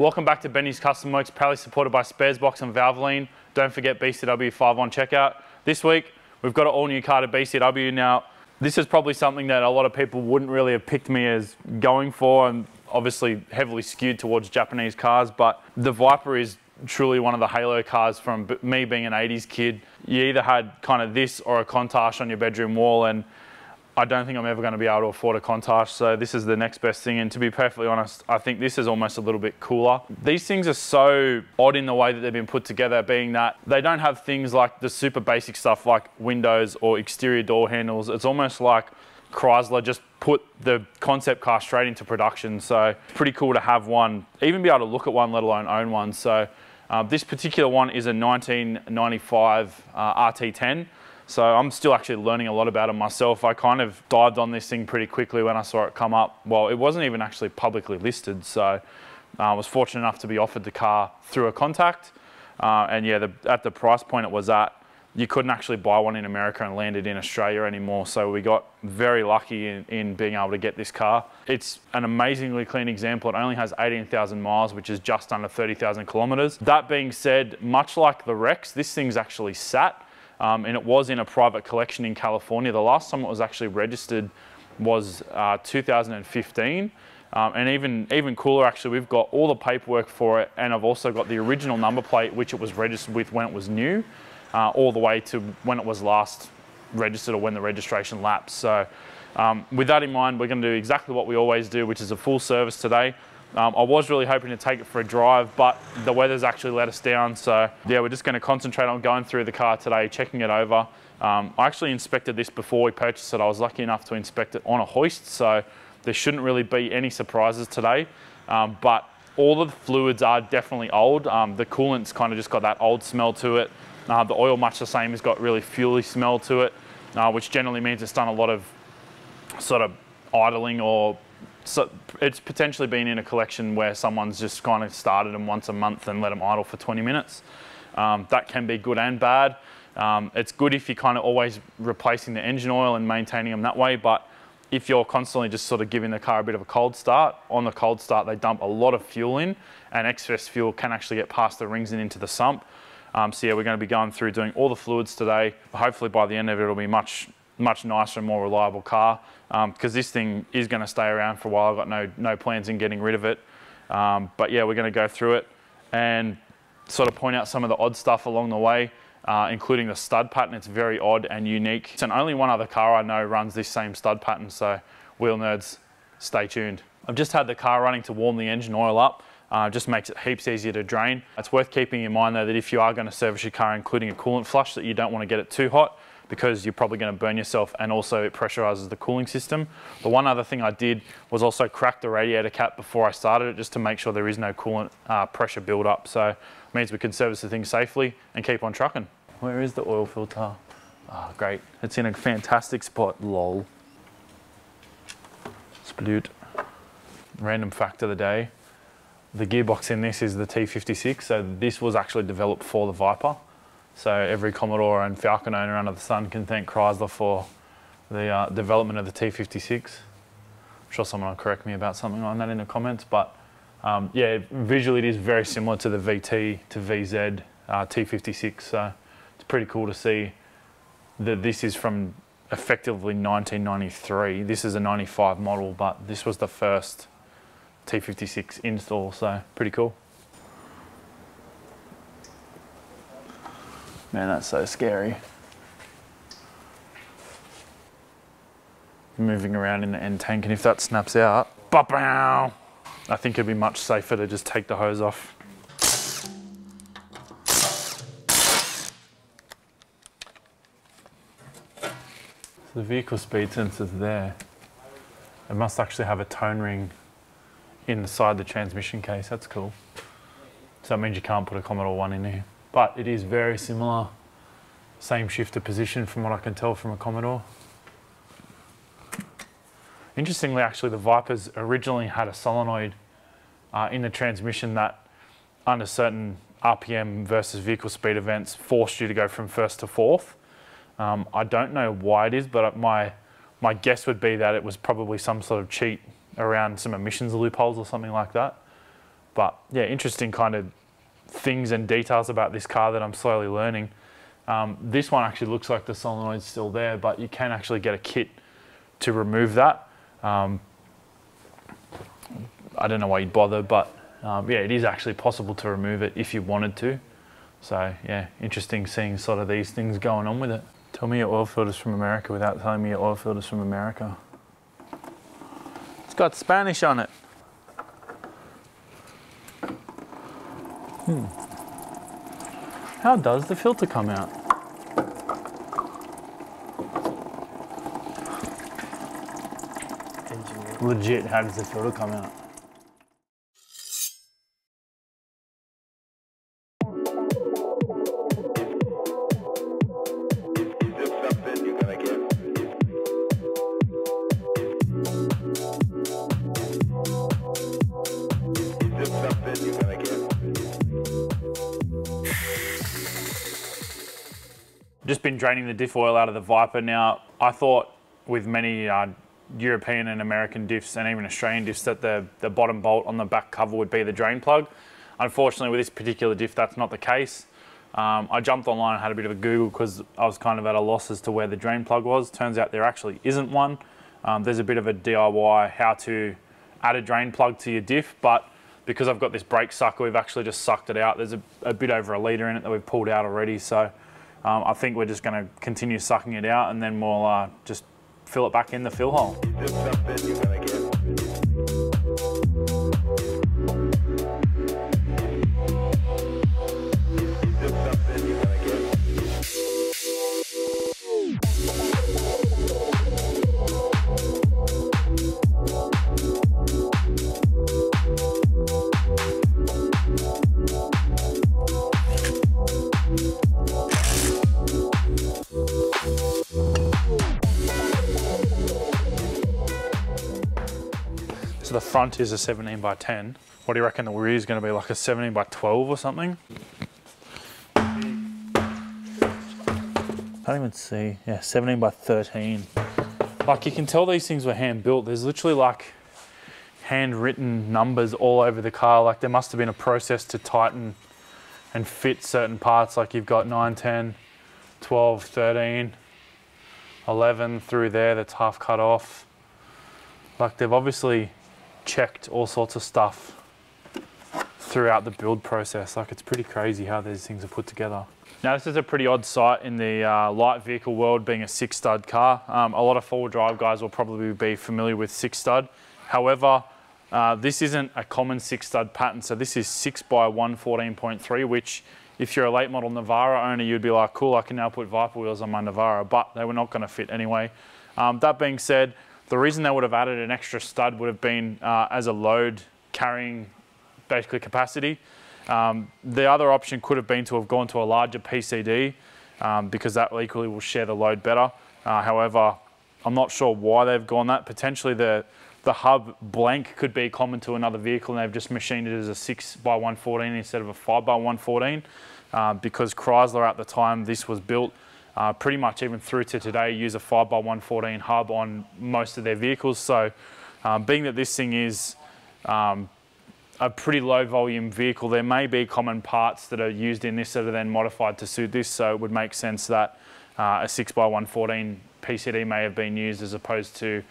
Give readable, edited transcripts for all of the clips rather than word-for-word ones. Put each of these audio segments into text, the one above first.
Welcome back to Benny's Custom Works, proudly supported by Sparesbox and Valvoline. Don't forget BCW5 on checkout. This week, we've got an all-new car to BCW. Now, this is probably something that a lot of people wouldn't really have picked me as going for, and obviously heavily skewed towards Japanese cars, but the Viper is truly one of the halo cars from me being an 80s kid. You either had kind of this or a Countach on your bedroom wall, and I don't think I'm ever going to be able to afford a Countach, so this is the next best thing. And to be perfectly honest, I think this is almost a little bit cooler. These things are so odd in the way that they've been put together, being that they don't have things like the super basic stuff like windows or exterior door handles. It's almost like Chrysler just put the concept car straight into production. So pretty cool to have one, even be able to look at one, let alone own one. So this particular one is a 1995 RT10. So I'm still actually learning a lot about it myself. I kind of dived on this thing pretty quickly when I saw it come up. Well, it wasn't even actually publicly listed. So I was fortunate enough to be offered the car through a contact. And yeah, at the price point it was at, you couldn't actually buy one in America and land it in Australia anymore. So we got very lucky in being able to get this car. It's an amazingly clean example. It only has 18,000 miles, which is just under 30,000 kilometers. That being said, much like the Rex, this thing's actually sat. And it was in a private collection in California. The last time it was actually registered was 2015. And even cooler, actually, we've got all the paperwork for it, and I've also got the original number plate, which it was registered with when it was new, all the way to when it was last registered or when the registration lapsed. So with that in mind, we're going to do exactly what we always do, which is a full service today. I was really hoping to take it for a drive, but the weather's actually let us down. So yeah, we're just going to concentrate on going through the car today, checking it over. I actually inspected this before we purchased it. I was lucky enough to inspect it on a hoist, so there shouldn't really be any surprises today. But all of the fluids are definitely old. The coolant's kind of just got that old smell to it. The oil, much the same, has got really fuely smell to it, which generally means it's done a lot of sort of idling, or so it's potentially been in a collection where someone's just kind of started them once a month and let them idle for 20 minutes. That can be good and bad. It's good if you're kind of always replacing the engine oil and maintaining them that way, but if you're constantly just sort of giving the car a bit of a cold start, on the cold start they dump a lot of fuel in, and excess fuel can actually get past the rings and into the sump. So yeah, we're going to be going through doing all the fluids today. Hopefully by the end of it, it'll be much nicer and more reliable car, because this thing is going to stay around for a while. I've got no plans in getting rid of it. But yeah, we're going to go through it and sort of point out some of the odd stuff along the way, including the stud pattern. It's very odd and unique. And only one other car I know runs this same stud pattern, so wheel nerds, stay tuned. I've just had the car running to warm the engine oil up. Just makes it heaps easier to drain. It's worth keeping in mind though that if you are going to service your car, including a coolant flush, that you don't want to get it too hot, because you're probably going to burn yourself, and also it pressurizes the cooling system. The one other thing I did was also crack the radiator cap before I started it, just to make sure there is no coolant pressure build up. So it means we can service the thing safely and keep on trucking. Where is the oil filter? Ah, great. It's in a fantastic spot, lol. Sploot. Random fact of the day. The gearbox in this is the T56, so this was actually developed for the Viper. So every Commodore and Falcon owner under the sun can thank Chrysler for the development of the T56. I'm sure someone will correct me about something on that in the comments, but yeah, visually it is very similar to the VT to VZ T56. So it's pretty cool to see that this is from effectively 1993. This is a 95 model, but this was the first T56 install, so pretty cool. Man, that's so scary. Moving around in the end tank, and if that snaps out, ba-bow! I think it'd be much safer to just take the hose off. So the vehicle speed sensor's there. It must actually have a tone ring inside the transmission case. That's cool. So that means you can't put a Commodore 1 in here. But it is very similar. Same shifter position from what I can tell from a Commodore. Interestingly, actually, the Vipers originally had a solenoid in the transmission that, under certain RPM versus vehicle speed events, forced you to go from first to fourth. I don't know why it is, but my guess would be that it was probably some sort of cheat around some emissions loopholes or something like that. But yeah, interesting kind of things and details about this car that I'm slowly learning. This one actually looks like the solenoid's still there, but you can actually get a kit to remove that. I don't know why you'd bother, but yeah, it is actually possible to remove it if you wanted to. So yeah, interesting seeing sort of these things going on with it. Tell me your oil filter's from America without telling me your oil filter's from America. It's got Spanish on it. How does the filter come out? Legit, how does the filter come out? Just been draining the diff oil out of the Viper. Now, I thought with many European and American diffs and even Australian diffs that the bottom bolt on the back cover would be the drain plug. Unfortunately, with this particular diff, that's not the case. I jumped online and had a bit of a Google because I was kind of at a loss as to where the drain plug was. Turns out there actually isn't one. There's a bit of a DIY how to add a drain plug to your diff, but because I've got this brake sucker, we've actually just sucked it out. There's a bit over a litre in it that we've pulled out already, so I think we're just going to continue sucking it out and then we'll just fill it back in the fill hole. So the front is a 17 by 10. What do you reckon the rear is going to be, like a 17 by 12 or something? Can't even see. Yeah, 17 by 13. Like, you can tell these things were hand built. There's literally like handwritten numbers all over the car. Like, there must have been a process to tighten and fit certain parts. Like, you've got 9, 10, 12, 13, 11 through there that's half cut off. Like, they've obviously checked all sorts of stuff throughout the build process. Like, it's pretty crazy how these things are put together. Now, this is a pretty odd sight in the light vehicle world, being a 6-stud car. A lot of four-wheel drive guys will probably be familiar with 6-stud. However, this isn't a common 6-stud pattern. So this is 6 by 114.3, which if you're a late model Navara owner, you'd be like, cool, I can now put Viper wheels on my Navara, but they were not going to fit anyway. That being said, the reason they would have added an extra stud would have been as a load carrying basically capacity. The other option could have been to have gone to a larger PCD because that equally will share the load better. However, I'm not sure why they've gone that. Potentially the hub blank could be common to another vehicle and they've just machined it as a 6 by 114 instead of a 5 by 114 because Chrysler at the time this was built pretty much even through to today use a 5 by 114 hub on most of their vehicles. So being that this thing is a pretty low volume vehicle, there may be common parts that are used in this that are then modified to suit this. So it would make sense that a 6 by 114 PCD may have been used as opposed to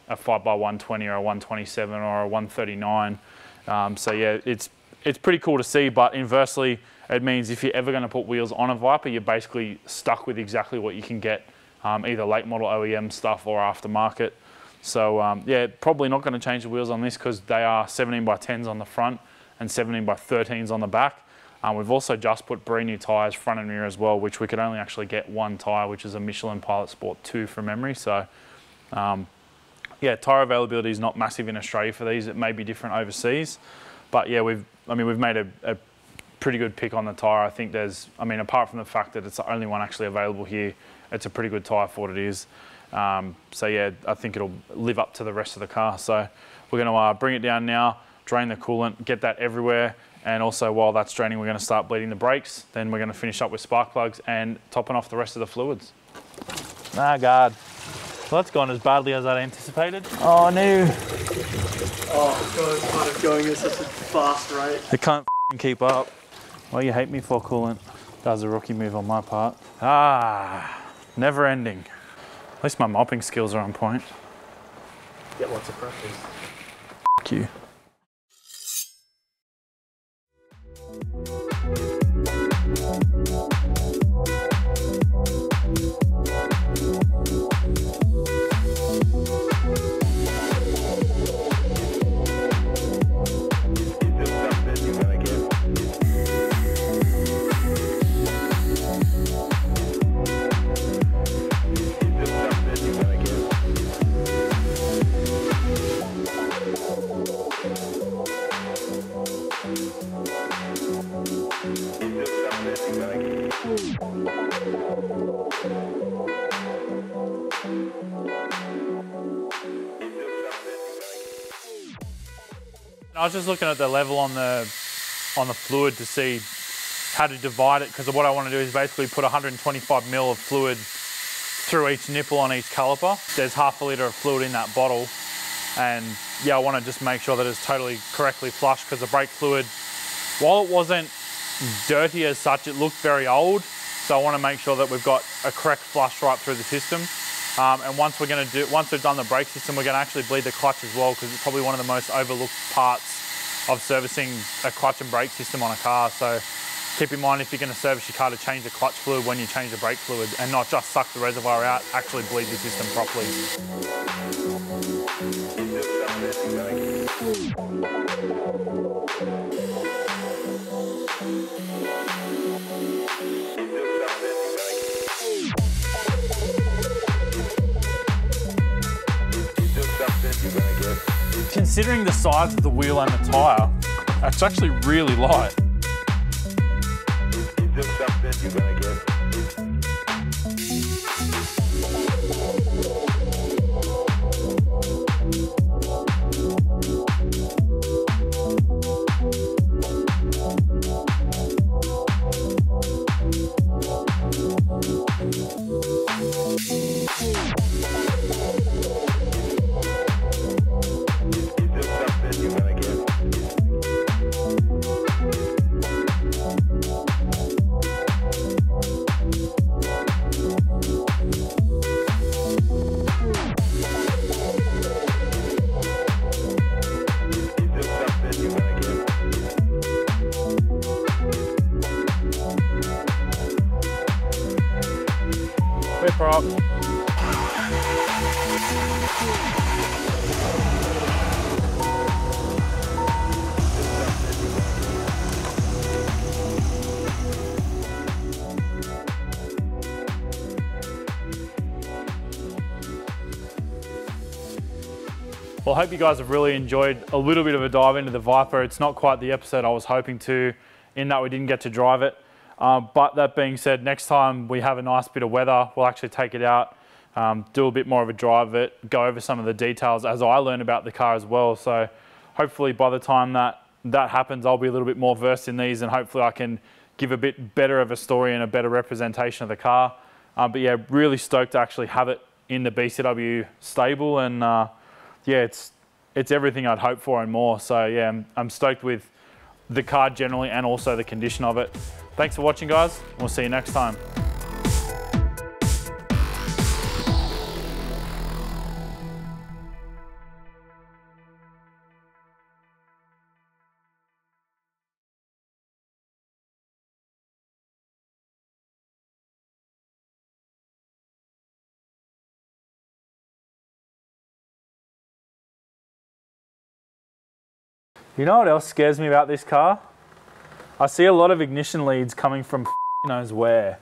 a 5 by 120 or a 127 or a 139. So yeah, it's pretty cool to see, but inversely, it means if you're ever going to put wheels on a Viper, you're basically stuck with exactly what you can get, either late model OEM stuff or aftermarket. So yeah, probably not going to change the wheels on this because they are 17 by 10s on the front and 17 by 13s on the back. We've also just put brand new tyres front and rear as well, which we could only actually get one tyre, which is a Michelin Pilot Sport 2 from memory. So yeah, tyre availability is not massive in Australia for these. It may be different overseas, but yeah, we've made a pretty good pick on the tyre. I think apart from the fact that it's the only one actually available here, it's a pretty good tyre for what it is. So yeah, I think it'll live up to the rest of the car. So we're going to bring it down now, drain the coolant, get that everywhere. And also while that's draining, we're going to start bleeding the brakes. Then we're going to finish up with spark plugs and topping off the rest of the fluids. Ah, God. Well, that's gone as badly as I'd anticipated. Oh, no. Oh god, it's kind of going at such a fast rate. It can't keep up. Well, you hate me for coolant. That was a rookie move on my part. Ah, never ending. At least my mopping skills are on point. Get lots of practice. F you. I was just looking at the level on the fluid to see how to divide it, because what I want to do is basically put 125 ml of fluid through each nipple on each caliper. There's half a litre of fluid in that bottle, and yeah, I want to just make sure that it's totally correctly flushed, because the brake fluid, while it wasn't dirty as such, it looked very old. So I want to make sure that we've got a correct flush right through the system. And once we've done the brake system, we're going to actually bleed the clutch as well, because it's probably one of the most overlooked parts of servicing a clutch and brake system on a car. So keep in mind, if you're going to service your car, to change the clutch fluid when you change the brake fluid, and not just suck the reservoir out, actually bleed the system properly. Considering the size of the wheel and the tyre, it's actually really light. Whip her up. Well, I hope you guys have really enjoyed a little bit of a dive into the Viper. It's not quite the episode I was hoping to, in that we didn't get to drive it. But that being said, next time we have a nice bit of weather, we'll actually take it out, do a bit more of a drive of it, go over some of the details as I learn about the car as well. So hopefully by the time that happens, I'll be a little bit more versed in these, and hopefully I can give a bit better of a story and a better representation of the car. But yeah, really stoked to actually have it in the BCW stable, and yeah, it's everything I'd hoped for and more. So yeah, I'm stoked with the car generally and also the condition of it. Thanks for watching, guys. We'll see you next time. You know what else scares me about this car? I see a lot of ignition leads coming from knows where.